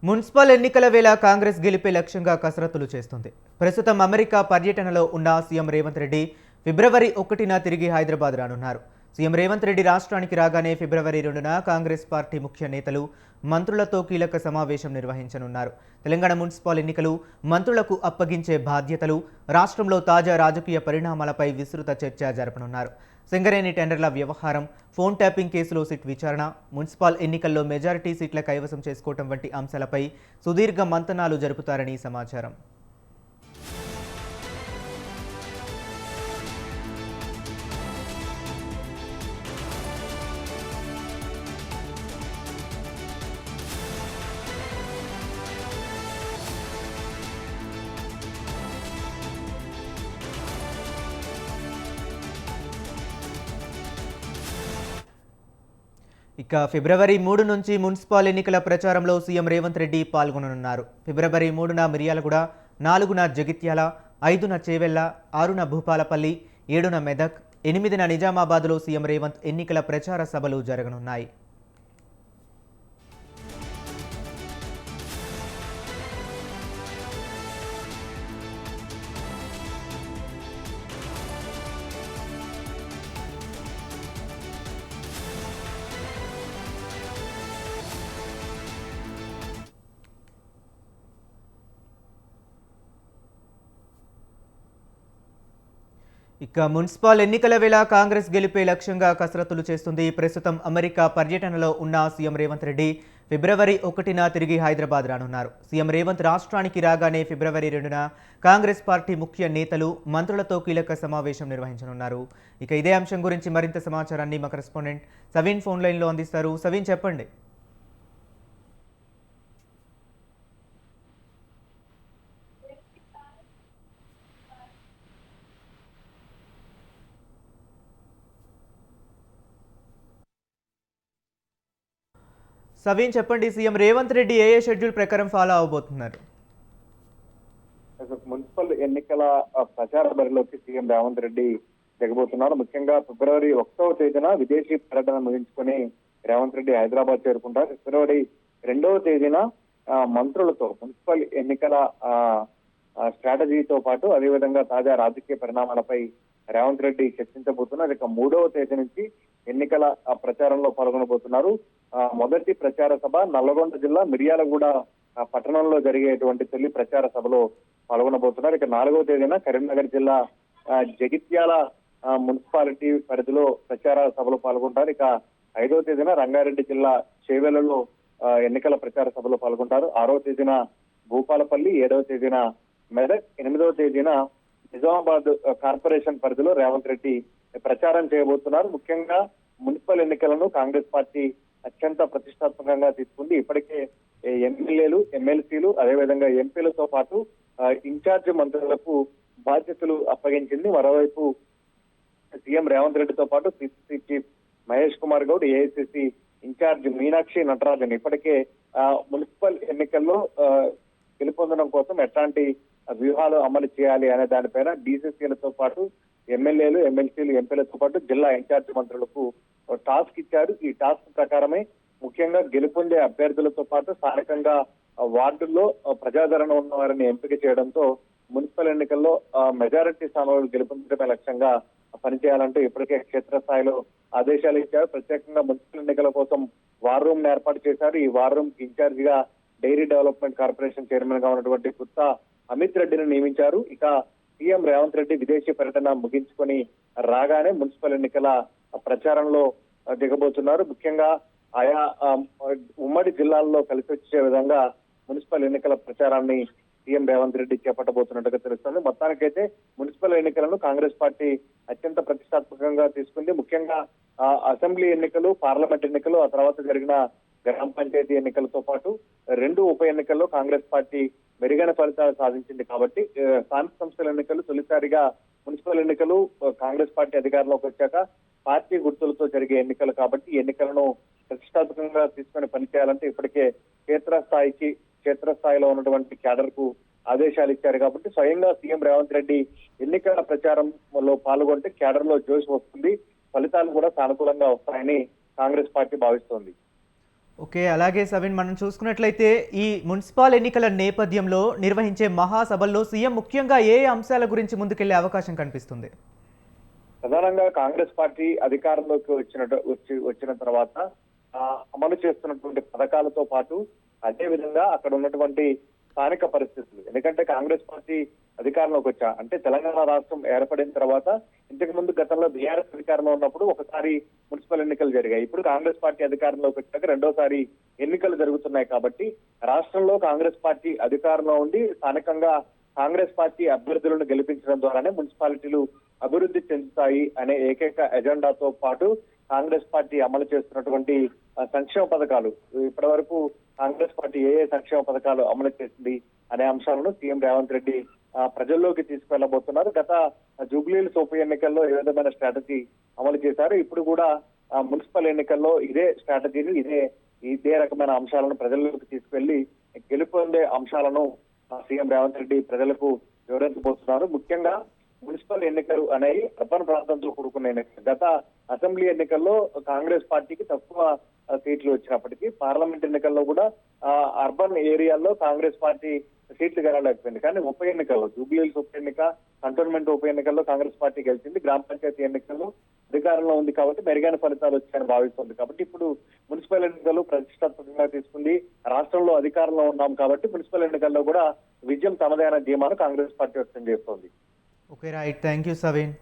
Municipal ఎన్నికల వేళ కాంగ్రెస్ గెలిపే లక్ష్యంగా కసరత్తులు చేస్తుంది. ప్రస్తుతం అమెరికా పర్యటనలో ఉన్న సీఎం రేవంత్ రెడ్డి ఫిబ్రవరి 1న తిరిగి హైదరాబాద్ రానున్నారు. సీఎం రేవంత్ రెడ్డి రాష్ట్రానికి రాగానే ఫిబ్రవరి 2న కాంగ్రెస్ పార్టీ ముఖ్య నేతలు మంత్రులతో కీలక సమావేశం నిర్వహించనున్నారు. తెలంగాణ మున్సిపల్ ఎన్నికలు, మంత్రులకు అప్పగించే బాధ్యతలు, రాష్ట్రంలో తాజా రాజకీయ పరిణామాలపై విస్తృత చర్చ జరపనున్నారు. సింగరేణి టెండర్ల వ్యవహారం, ఫోన్ ట్యాపింగ్ కేసులో సిట్ విచారణ, మున్సిపల్ ఎన్నికల్లో మెజారిటీ సీట్ల కైవసం చేసుకోవటం వంటి అంశాలపై సుదీర్ఘ మంతనాలు జరుపుతారని సమాచారం. ఇక ఫిబ్రవరి 3 నుంచి మున్సిపల్ ఎన్నికల ప్రచారంలో సీఎం రేవంత్ రెడ్డి పాల్గొననున్నారు. ఫిబ్రవరి 3న మిర్యాలగూడ, 4న జగిత్యాల, 5న చేవెళ్ల, 6న భూపాలపల్లి, 7న మెదక్, 8న నిజామాబాద్లో సీఎం రేవంత్ ఎన్నికల ప్రచార సభలు జరగనున్నాయి. ఇక మున్సిపల్ ఎన్నికల వేళ కాంగ్రెస్ గెలిపే లక్ష్యంగా కసరత్తులు చేస్తుంది. ప్రస్తుతం అమెరికా పర్యటనలో ఉన్న సీఎం రేవంత్ రెడ్డి ఫిబ్రవరి 1న తిరిగి హైదరాబాద్ రానున్నారు. సీఎం రేవంత్ రాష్ట్రానికి రాగానే ఫిబ్రవరి 2న కాంగ్రెస్ పార్టీ ముఖ్య నేతలు, మంత్రులతో కీలక సమావేశం నిర్వహించనున్నారు. ఇక ఇదే అంశం గురించి మరింత సమాచారాన్ని మా కరెస్పాండెంట్ సవీన్ ఫోన్ లైన్లో అందిస్తారు. సవీన్, చెప్పండి. సవీన్, చెప్పండి. సీఎం రేవంత్ రెడ్డి ఏ షెడ్యూల్ ప్రకారం ఫాలో అవబోతున్నారు? మున్సిపల్ ఎన్నికల ప్రచార బరిలోకి సీఎం రేవంత్ రెడ్డి దిగబోతున్నారు. ముఖ్యంగా ఫిబ్రవరి 1వ తేదీన విదేశీ పర్యటన ముగించుకొని రేవంత్ రెడ్డి హైదరాబాద్ చేరుకుంటారు. ఫిబ్రవరి 2వ తేదీన మంత్రులతో మున్సిపల్ ఎన్నికల స్ట్రాటజీతో పాటు అదేవిధంగా తాజా రాజకీయ పరిణామాలపై రేవంత్ రెడ్డి చర్చించబోతున్నారు. ఇక 3వ తేదీ నుంచి ఎన్నికల ప్రచారంలో పాల్గొనబోతున్నారు. మొదటి ప్రచార సభ నల్లగొండ జిల్లా మిర్యాలగూడ పట్టణంలో జరిగేటువంటి తొలి ప్రచార సభలో పాల్గొనబోతున్నారు. ఇక 4వ తేదీన కరీంనగర్ జిల్లా జగిత్యాల మున్సిపాలిటీ పరిధిలో ప్రచార సభలో పాల్గొంటారు. ఇక 5వ తేదీన రంగారెడ్డి జిల్లా చేవెళ్లలో ఎన్నికల ప్రచార సభలో పాల్గొంటారు. 6వ తేదీన భూపాలపల్లి, 7వ తేదీన మెదక్, 8వ తేదీన నిజామాబాద్ కార్పొరేషన్ పరిధిలో రేవంత్ రెడ్డి ప్రచారం చేయబోతున్నారు. ముఖ్యంగా మున్సిపల్ ఎన్నికలను కాంగ్రెస్ పార్టీ అత్యంత ప్రతిష్టాత్మకంగా తీసుకుంది. ఇప్పటికే ఎమ్మెల్యేలు, ఎమ్మెల్సీలు, అదేవిధంగా ఎంపీలతో పాటు ఇన్ఛార్జ్ మంత్రులకు బాధ్యతలు అప్పగించింది. మరోవైపు సీఎం రేవంత్ రెడ్డితో పాటు PCC chief Mahesh Kumar Goud, AICC incharge Meenakshi Natarajan ఇప్పటికే మున్సిపల్ ఎన్నికల్లో గెలుపొందడం కోసం ఎట్లాంటి వ్యూహాలు అమలు చేయాలి అనే దానిపైన డీసీసీలతో పాటు ఎమ్మెల్యేలు, ఎమ్మెల్సీలు, ఎంపీలతో పాటు జిల్లా ఇన్ఛార్జ్ మంత్రులకు టాస్క్ ఇచ్చారు. ఈ టాస్క్ ప్రకారమే ముఖ్యంగా గెలుపొందే అభ్యర్థులతో పాటు స్థానికంగా వార్డుల్లో ప్రజాదరణ ఉన్న వారిని ఎంపిక చేయడంతో మున్సిపల్ ఎన్నికల్లో మెజారిటీ స్థానాలు గెలుపొందడమే లక్ష్యంగా పనిచేయాలంటూ ఇప్పటికే క్షేత్రస్థాయిలో ఆదేశాలు ఇచ్చారు. ప్రత్యేకంగా మున్సిపల్ ఎన్నికల కోసం వార్ రూమ్ ఏర్పాటు చేశారు. ఈ వార్ రూమ్ ఇన్ఛార్జ్ గా డైరీ డెవలప్మెంట్ కార్పొరేషన్ చైర్మన్ గా ఉన్నటువంటి గుత్తా అమిత్ రెడ్డిని నియమించారు. ఇక సీఎం రేవంత్ రెడ్డి విదేశీ పర్యటన ముగించుకొని రాగానే మున్సిపల్ ఎన్నికల ప్రచారంలో దిగబోతున్నారు. ముఖ్యంగా ఆయా ఉమ్మడి జిల్లాల్లో కలిసి వచ్చే విధంగా మున్సిపల్ ఎన్నికల ప్రచారాన్ని సీఎం రేవంత్ రెడ్డి చేపట్టబోతున్నట్టుగా తెలుస్తుంది. మొత్తానికైతే మున్సిపల్ ఎన్నికలను కాంగ్రెస్ పార్టీ అత్యంత ప్రతిష్టాత్మకంగా తీసుకుంది. ముఖ్యంగా అసెంబ్లీ ఎన్నికలు, పార్లమెంట్ ఎన్నికలు, ఆ తర్వాత జరిగిన గ్రామ పంచాయతీ ఎన్నికలతో పాటు 2 ఉప ఎన్నికల్లో కాంగ్రెస్ పార్టీ మెరుగైన ఫలితాలు సాధించింది. కాబట్టి స్థానిక సంస్థల ఎన్నికలు తొలిసారిగా, మున్సిపల్ ఎన్నికలు కాంగ్రెస్ పార్టీ అధికారంలోకి వచ్చాక పార్టీ గుర్తులతో జరిగే ఎన్నికలు కాబట్టి ఈ ఎన్నికలను ప్రతిష్టాత్మకంగా తీసుకుని పనిచేయాలంటే ఇప్పటికే క్షేత్రస్థాయిలో ఉన్నటువంటి క్యాడర్ కు ఆదేశాలు ఇచ్చారు. కాబట్టి స్వయంగా సీఎం రేవంత్ రెడ్డి ఎన్నికల ప్రచారంలో పాల్గొంటే క్యాడర్ లో జోష్ వస్తుంది, ఫలితాలు కూడా సానుకూలంగా వస్తాయని కాంగ్రెస్ పార్టీ భావిస్తోంది. ఓకే, అలాగే సవిన్, మనం చూసుకున్నట్లయితే ఈ మున్సిపల్ ఎన్నికల నేపథ్యంలో నిర్వహించే మహాసభల్లో సీఎం ముఖ్యంగా ఏ అంశాల గురించి ముందుకెళ్లే అవకాశం కనిపిస్తుంది? ప్రధానంగా కాంగ్రెస్ పార్టీ అధికారంలోకి వచ్చిన తర్వాత ఆ, అమలు చేస్తున్నటువంటి పథకాలతో పాటు అదే విధంగా అక్కడ ఉన్నటువంటి స్థానిక పరిస్థితులు. ఎందుకంటే కాంగ్రెస్ పార్టీ అధికారంలోకి అంటే తెలంగాణ రాష్ట్రం ఏర్పడిన తర్వాత ఇంతకు ముందు గతంలో బీఆర్ఎస్ అధికారంలో ఉన్నప్పుడు ఒకసారి మున్సిపల్ ఎన్నికలు జరిగాయి. ఇప్పుడు కాంగ్రెస్ పార్టీ అధికారంలోకి వచ్చాక రెండోసారి ఎన్నికలు జరుగుతున్నాయి. కాబట్టి రాష్ట్రంలో కాంగ్రెస్ పార్టీ అధికారంలో ఉండి స్థానికంగా కాంగ్రెస్ పార్టీ అభ్యర్థులను గెలిపించడం ద్వారానే మున్సిపాలిటీలు అభివృద్ధి చెందుతాయి అనే ఏకైక ఎజెండాతో పాటు కాంగ్రెస్ పార్టీ అమలు చేస్తున్నటువంటి సంక్షేమ పథకాలు, ఇప్పటి వరకు కాంగ్రెస్ పార్టీ ఏ సంక్షేమ పథకాలు అమలు చేసింది అనే అంశాలను సీఎం రేవంత్ రెడ్డి ప్రజల్లోకి తీసుకెళ్లబోతున్నారు. గత జూబ్లీహిల్స్ ఉప ఎన్నికల్లో ఏ విధమైన స్ట్రాటజీ అమలు చేశారు, ఇప్పుడు కూడా మున్సిపల్ ఎన్నికల్లో ఇదే స్ట్రాటజీని ఇదే రకమైన అంశాలను ప్రజల్లోకి తీసుకెళ్లి గెలుపొందే అంశాలను సీఎం రేవంత్ రెడ్డి ప్రజలకు వివరించబోతున్నారు. ముఖ్యంగా మున్సిపల్ ఎన్నికలు అనేవి అర్బన్ ప్రాంతంతో కూడుకున్న ఎన్నికలు. గత అసెంబ్లీ ఎన్నికల్లో కాంగ్రెస్ పార్టీకి తక్కువ సీట్లు వచ్చినప్పటికీ పార్లమెంట్ ఎన్నికల్లో కూడా అర్బన్ ఏరియాల్లో కాంగ్రెస్ పార్టీ సీట్లు గెలవలేకపోయింది. కానీ ఉప ఎన్నికల్లో జూబ్లీహిల్స్ ఉప ఎన్నిక, కంటోన్మెంట్ ఉప ఎన్నికల్లో కాంగ్రెస్ పార్టీ గెలిచింది. గ్రామ పంచాయతీ ఎన్నికల్లో అధికారంలో ఉంది కాబట్టి మెరుగైన ఫలితాలు వచ్చాయని భావిస్తుంది. కాబట్టి ఇప్పుడు మున్సిపల్ ఎన్నికలు ప్రతిష్టాత్మకంగా తీసుకుంది. రాష్ట్రంలో అధికారంలో ఉన్నాం కాబట్టి మున్సిపల్ ఎన్నికల్లో కూడా విజయం తమదైన ధీమాను కాంగ్రెస్ పార్టీ వ్యక్తం చేస్తోంది. Okay, right. Thank you సవిన్.